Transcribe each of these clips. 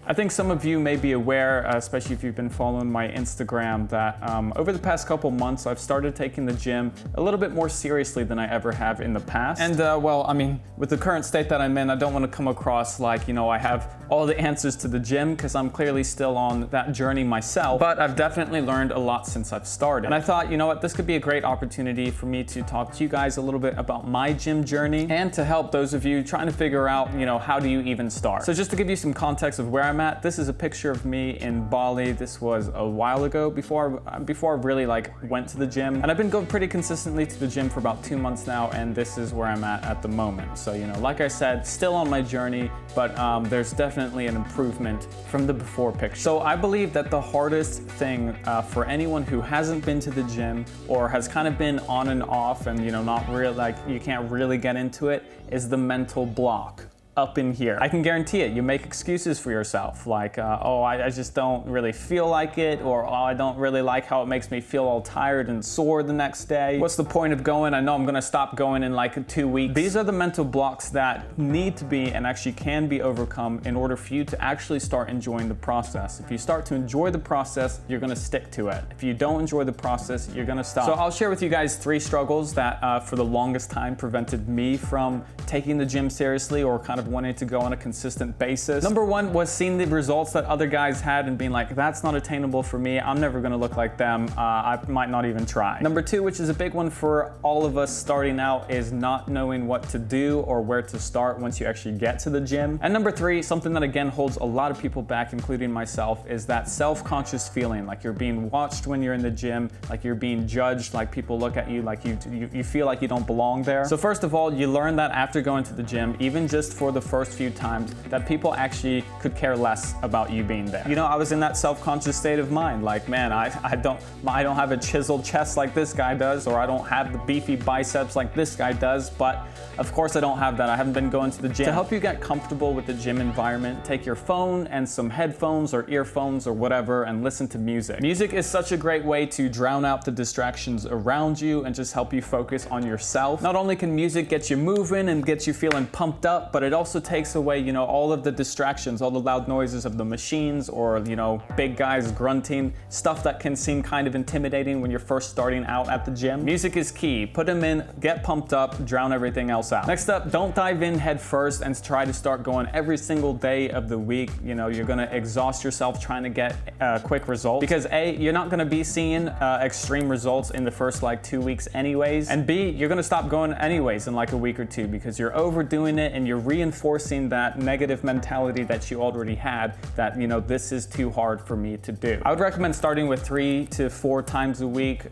I think some of you may be aware, especially if you've been following my Instagram, that over the past couple months I've started taking the gym a little bit more seriously than I ever have in the past. And well, I mean, with the current state that I'm in, I don't want to come across like, you know, I have all the answers to the gym, because I'm clearly still on that journey myself, but I've definitely learned a lot since I've started. And I thought, you know what, this could be a great opportunity for me to talk to you guys a little bit about my gym journey and to help those of you trying to figure out, you know, how do you even start. So just to give you some context of where I'm at, this is a picture of me in Bali. This was a while ago, before I really like went to the gym. And I've been going pretty consistently to the gym for about 2 months now, and this is where I'm at the moment. So, you know, like I said, still on my journey, but there's definitely an improvement from the before picture. So I believe that the hardest thing for anyone who hasn't been to the gym or has kind of been on and off and, you know, not real, like you can't really get into it, is the mental block up in here. I can guarantee it. You make excuses for yourself, like, oh, I just don't really feel like it, or oh, I don't really like how it makes me feel all tired and sore the next day. What's the point of going? I know I'm gonna stop going in like 2 weeks. These are the mental blocks that need to be and actually can be overcome in order for you to actually start enjoying the process. If you start to enjoy the process, you're gonna stick to it. If you don't enjoy the process, you're gonna stop. So I'll share with you guys 3 struggles that for the longest time prevented me from taking the gym seriously or kind of wanting to go on a consistent basis. Number 1 was seeing the results that other guys had and being like, that's not attainable for me. I'm never gonna look like them. I might not even try. Number 2, which is a big one for all of us starting out, is not knowing what to do or where to start once you actually get to the gym. And number 3, something that again holds a lot of people back, including myself, is that self-conscious feeling, like you're being watched when you're in the gym, like you're being judged, like people look at you like you feel like you don't belong there. So first of all, you learn that after going to the gym, even just for the first few times, that people actually could care less about you being there. You know, I was in that self-conscious state of mind, like, man, I don't have a chiseled chest like this guy does, or I don't have the beefy biceps like this guy does, but of course I don't have that. I haven't been going to the gym. To help you get comfortable with the gym environment, take your phone and some headphones or earphones or whatever and listen to music. Music is such a great way to drown out the distractions around you and just help you focus on yourself. Not only can music get you moving and get you feeling pumped up, but it also takes away, you know, all of the distractions, all the loud noises of the machines, or, you know, big guys grunting, stuff that can seem kind of intimidating when you're first starting out at the gym. Music is key. Put them in, get pumped up, drown everything else out. Next up, don't dive in head first and try to start going every single day of the week. You know, you're gonna exhaust yourself trying to get quick results, because A, you're not gonna be seeing extreme results in the first like 2 weeks anyways, and B, you're gonna stop going anyways in like a week or 2 because you're overdoing it and you're reinforcing that negative mentality that you already had, that, you know, this is too hard for me to do. I would recommend starting with 3 to 4 times a week.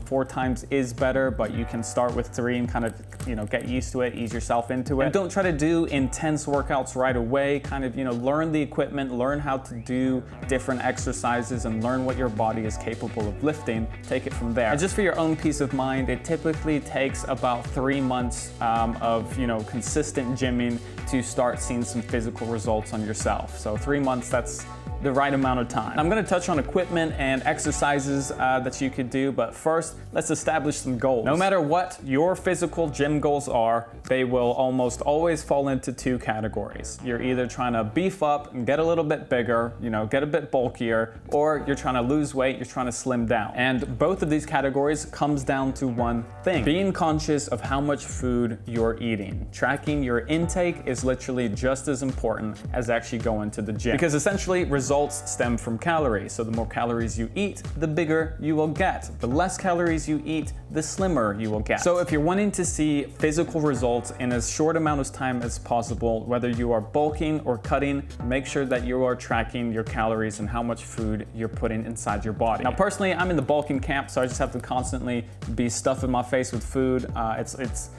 4 times is better, but you can start with 3 and kind of, you know, get used to it, ease yourself into it. And don't try to do intense workouts right away. Kind of, you know, learn the equipment, learn how to do different exercises, and learn what your body is capable of lifting. Take it from there. And just for your own peace of mind, it typically takes about 3 months of, you know, consistent gymming to start seeing some physical results on yourself. So 3 months, that's the right amount of time. I'm gonna touch on equipment and exercises that you could do, but first, let's establish some goals. No matter what your physical gym goals are, they will almost always fall into 2 categories. You're either trying to beef up and get a little bit bigger, you know, get a bit bulkier, or you're trying to lose weight, you're trying to slim down. And both of these categories comes down to one thing: being conscious of how much food you're eating. Tracking your intake is literally just as important as actually going to the gym, because essentially results stem from calories. So the more calories you eat, the bigger you will get. The less calories you eat, the slimmer you will get. So if you're wanting to see physical results in as short amount of time as possible, whether you are bulking or cutting, make sure that you are tracking your calories and how much food you're putting inside your body. Now personally, I'm in the bulking camp, so I just have to constantly be stuffing my face with food. It's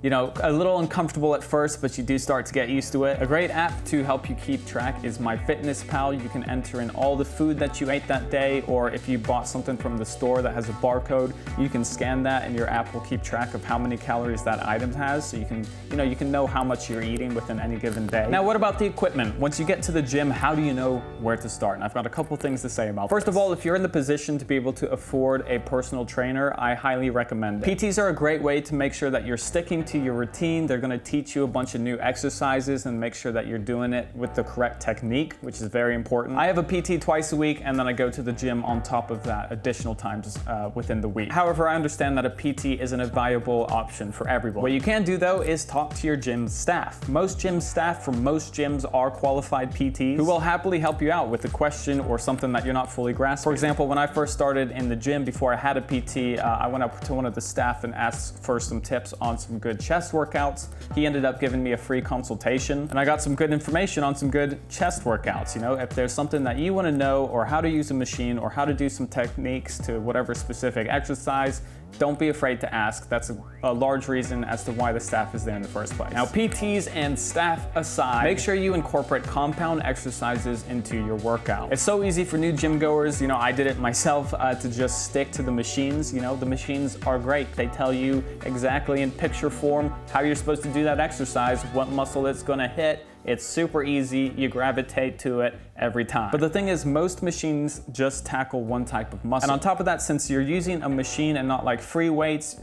you know, a little uncomfortable at first, but you do start to get used to it. A great app to help you keep track is MyFitnessPal. You can enter in all the food that you ate that day, or if you bought something from the store that has a barcode, you can scan that and your app will keep track of how many calories that item has, so you can know how much you're eating within any given day. Now, what about the equipment? Once you get to the gym, how do you know where to start? And I've got a couple things to say about it. First of all, if you're in the position to be able to afford a personal trainer, I highly recommend it. PTs are a great way to make sure that you're sticking to into your routine. They're gonna teach you a bunch of new exercises and make sure that you're doing it with the correct technique, which is very important. I have a PT twice a week, and then I go to the gym on top of that additional times within the week. However, I understand that a PT isn't a viable option for everyone. What you can do though is talk to your gym staff. Most gym staff from most gyms are qualified PTs who will happily help you out with a question or something that you're not fully grasping. For example, when I first started in the gym before I had a PT, I went up to one of the staff and asked for some tips on some good chest workouts. He ended up giving me a free consultation, and I got some good information on some good chest workouts. You know, if there's something that you want to know, or how to use a machine, or how to do some techniques to whatever specific exercise, don't be afraid to ask. That's a large reason as to why the staff is there in the first place. Now, PTs and staff aside, make sure you incorporate compound exercises into your workout. It's so easy for new gym goers, you know, I did it myself, to just stick to the machines. You know, the machines are great. They tell you exactly in picture form how you're supposed to do that exercise, what muscle it's gonna hit. It's super easy, you gravitate to it every time. But the thing is, most machines just tackle one type of muscle. And on top of that, since you're using a machine and not like free weights,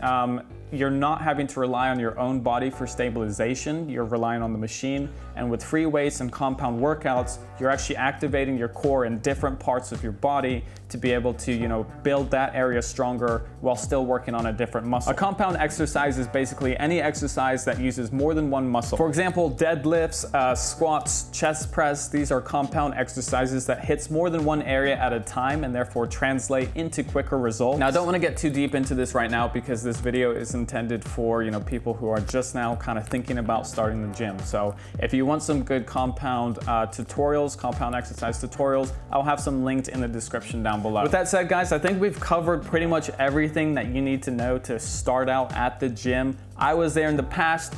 you're not having to rely on your own body for stabilization, you're relying on the machine. And with free weights and compound workouts, you're actually activating your core in different parts of your body to be able to, you know, build that area stronger while still working on a different muscle. A compound exercise is basically any exercise that uses more than one muscle. For example, deadlifts, squats, chest press, these are compound exercises that hits more than one area at a time and therefore translate into quicker results. Now, I don't want to get too deep into this right now because this video is intended for, you know, people who are just now kind of thinking about starting the gym. So if you want some good compound tutorials, compound exercise tutorials, I'll have some linked in the description down below. With that said, guys, I think we've covered pretty much everything that you need to know to start out at the gym. I was there in the past.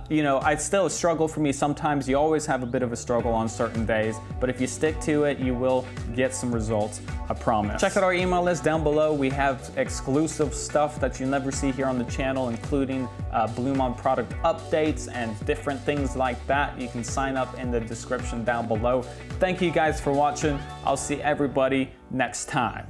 You know, it's still a struggle for me sometimes. You always have a bit of a struggle on certain days, but if you stick to it, you will get some results, I promise. Check out our email list down below. We have exclusive stuff that you'll never see here on the channel, including BluMaan product updates and different things like that. You can sign up in the description down below. Thank you guys for watching. I'll see everybody next time.